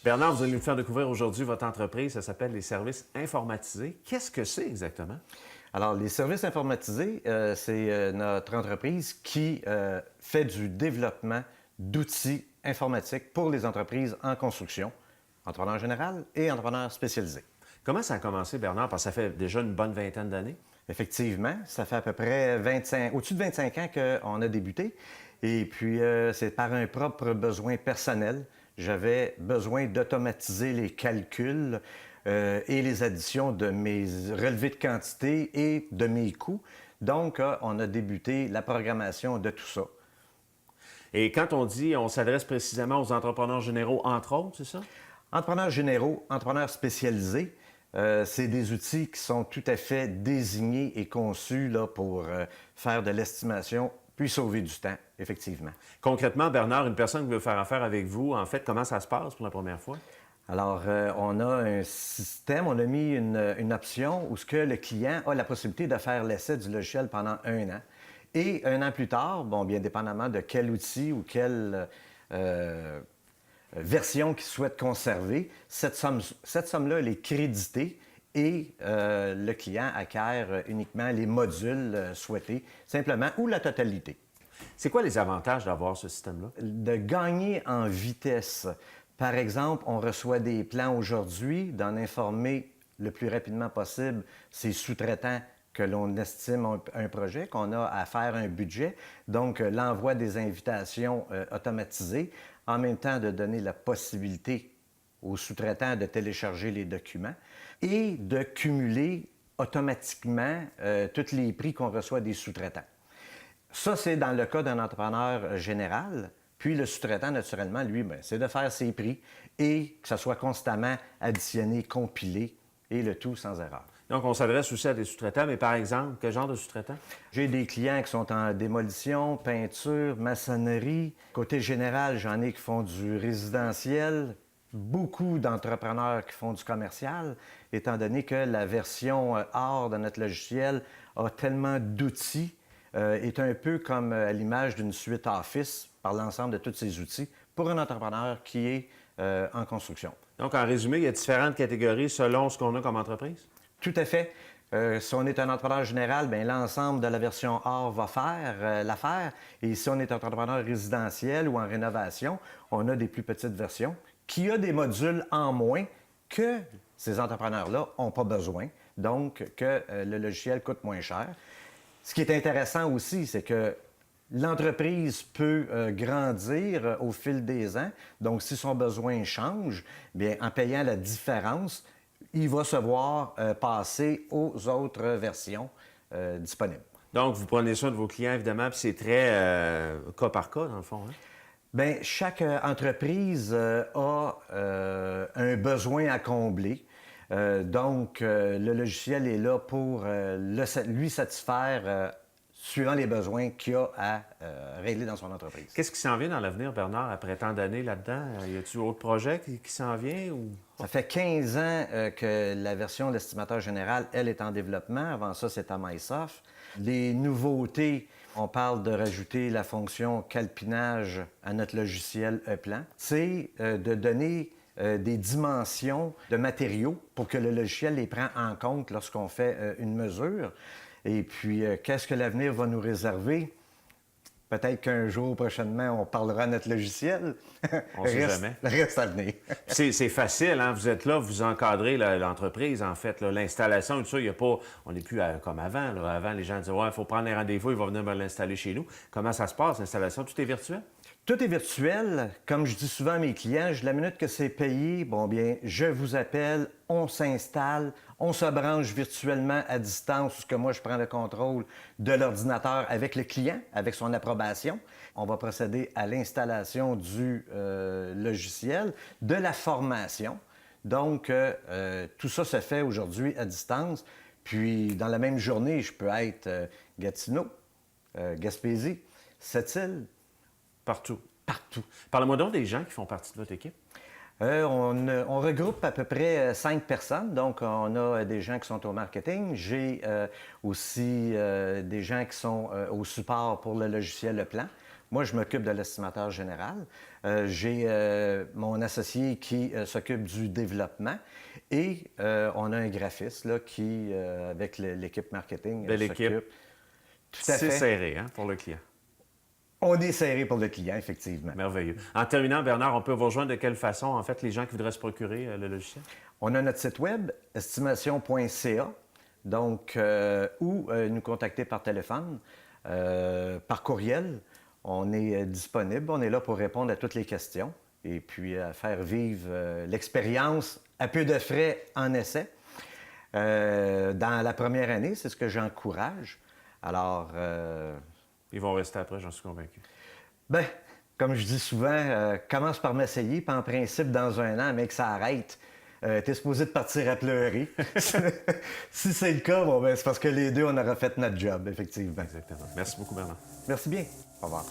Bernard, vous allez nous faire découvrir aujourd'hui votre entreprise. Ça s'appelle les services informatisés. Qu'est-ce que c'est exactement? Alors, les services informatisés, c'est notre entreprise qui fait du développement d'outils informatiques pour les entreprises en construction, entrepreneurs général et entrepreneurs spécialisés. Comment ça a commencé, Bernard? Parce que ça fait déjà une bonne vingtaine d'années. Effectivement, ça fait à peu près au-dessus de 25 ans qu'on a débuté. Et puis, c'est par un propre besoin personnel. J'avais besoin d'automatiser les calculs et les additions de mes relevés de quantité et de mes coûts. Donc, on a débuté la programmation de tout ça. Et quand on dit on s'adresse précisément aux entrepreneurs généraux, entre autres, c'est ça? Entrepreneurs généraux, entrepreneurs spécialisés, c'est des outils qui sont tout à fait désignés et conçus là, pour faire de l'estimation puis sauver du temps, effectivement. Concrètement, Bernard, une personne qui veut faire affaire avec vous, en fait, comment ça se passe pour la première fois? Alors, on a un système, on a mis une option où ce que le client a la possibilité de faire l'essai du logiciel pendant 1 an. Et 1 an plus tard, bon, bien dépendamment de quel outil ou quelle version qu'il souhaite conserver, cette somme-là, elle est créditée et le client acquiert uniquement les modules souhaités, simplement, ou la totalité. C'est quoi les avantages d'avoir ce système-là? De gagner en vitesse. Par exemple, on reçoit des plans aujourd'hui, d'en informer le plus rapidement possible ses sous-traitants que l'on estime un projet, qu'on a à faire un budget. Donc, l'envoi des invitations automatisées, en même temps de donner la possibilité aux sous-traitants de télécharger les documents et de cumuler automatiquement tous les prix qu'on reçoit des sous-traitants. Ça, c'est dans le cas d'un entrepreneur général. Puis le sous-traitant, naturellement, lui, c'est de faire ses prix et que ça soit constamment additionné, compilé, et le tout sans erreur. Donc, on s'adresse aussi à des sous-traitants, mais par exemple, quel genre de sous-traitants? J'ai des clients qui sont en démolition, peinture, maçonnerie. Côté général, j'en ai qui font du résidentiel. Beaucoup d'entrepreneurs qui font du commercial, étant donné que la version hors de notre logiciel a tellement d'outils, est un peu comme à l'image d'une suite Office par l'ensemble de tous ces outils pour un entrepreneur qui est en construction. Donc, en résumé, il y a différentes catégories selon ce qu'on a comme entreprise? Tout à fait. Si on est un entrepreneur général, bien, l'ensemble de la version or va faire l'affaire. Et si on est un entrepreneur résidentiel ou en rénovation, on a des plus petites versions qui ont des modules en moins que ces entrepreneurs-là n'ont pas besoin, donc que le logiciel coûte moins cher. Ce qui est intéressant aussi, c'est que l'entreprise peut grandir au fil des ans. Donc, si son besoin change, bien, en payant la différence, il va se voir passer aux autres versions disponibles. Donc, vous prenez soin de vos clients, évidemment, puis c'est très cas par cas, dans le fond. Hein? Bien, chaque entreprise a un besoin à combler. Donc, le logiciel est là pour lui satisfaire suivant les besoins qu'il a à régler dans son entreprise. Qu'est-ce qui s'en vient dans l'avenir, Bernard, après tant d'années là-dedans? Y a-t-il autre projet qui s'en vient? Ou... Ça fait 15 ans que la version de l'estimateur général, elle, est en développement. Avant ça, c'était MySoft. Les nouveautés, on parle de rajouter la fonction calpinage à notre logiciel E-Plan. C'est de donner des dimensions de matériaux pour que le logiciel les prenne en compte lorsqu'on fait une mesure. Et puis, qu'est-ce que l'avenir va nous réserver? Peut-être qu'un jour, prochainement, on parlera de notre logiciel. On ne sait jamais. Reste à venir. C'est facile, hein? Vous êtes là, vous encadrez l'entreprise, en fait. L'installation, tout ça, il n'y a pas... On n'est plus comme avant. Là. Avant, les gens disaient « Ouais, il faut prendre les rendez-vous, il va venir me l'installer chez nous. » Comment ça se passe, l'installation? Tout est virtuel? Tout est virtuel. Comme je dis souvent à mes clients, la minute que c'est payé, bon bien, je vous appelle, on s'installe, on se branche virtuellement à distance, parce que moi, je prends le contrôle de l'ordinateur avec le client, avec son approbation. On va procéder à l'installation du logiciel, de la formation. Donc, tout ça se fait aujourd'hui à distance. Puis, dans la même journée, je peux être Gatineau, Gaspésie, Sept-Îles. Partout. Partout. Parlez-moi donc des gens qui font partie de votre équipe. On regroupe à peu près 5 personnes. Donc, on a des gens qui sont au marketing. J'ai aussi des gens qui sont au support pour le logiciel Le Plan, Moi, je m'occupe de l'estimateur général. J'ai mon associé qui s'occupe du développement et on a un graphiste là, qui, avec l'équipe marketing, Belle s'occupe. équipe. Tout à C'est fait. serré hein, pour le client. On est serré pour le client, effectivement. Merveilleux. En terminant, Bernard, on peut vous rejoindre de quelle façon, en fait, les gens qui voudraient se procurer le logiciel? On a notre site web, estimation.ca, donc, ou nous contacter par téléphone, par courriel. On est disponible, on est là pour répondre à toutes les questions et puis faire vivre l'expérience à peu de frais en essai. Dans la première année, c'est ce que j'encourage. Alors, Ils vont rester après, j'en suis convaincu. ben, comme je dis souvent, commence par m'essayer, puis en principe, dans un an, mec, ça arrête. T'es supposé de partir à pleurer. Si c'est le cas, bon, ben, c'est parce que les deux, on aura fait notre job, effectivement. Exactement. Merci beaucoup, Bernard. Merci bien. Au revoir.